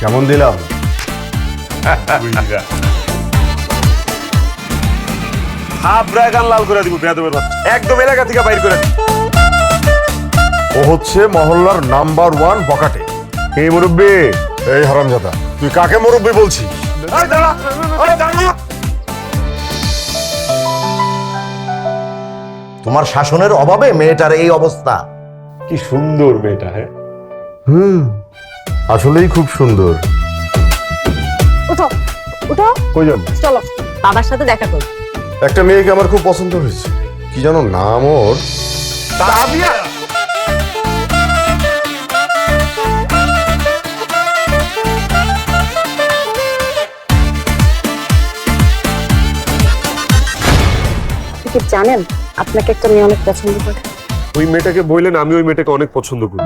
কেমন দিলাম? হাবড়ায় গান লাল করে দিব বেয়াদবের বাচ্চা, একদম এলাকা থেকে বাইর করে দিব। ও হচ্ছে মহল্লার নাম্বার 1 বকাটে। এই মুরব্বি, এই হারামজাদা, তুই কাকে মুরব্বি বলছিস? এই দাঁড়া, এই দাঁড়া। তোমার শাসনের অভাবে মেয়েটার এই অবস্থা। কি সুন্দর মেয়েটা, হ্যাঁ? আসলেই খুব সুন্দর। উঠো উঠো, কই যান? চলো বাবার সাথে দেখা করো। একটা মেয়েকে আমার খুব পছন্দ হয়েছে, কি জানো নাম ওর? তাবিয়া। আপনি কি জানেন আপনাকে একটা মেয়ে অনেক পছন্দ করে? ওই মেয়েটাকে বললেন আমি ওই মেয়েটাকে অনেক পছন্দ করি।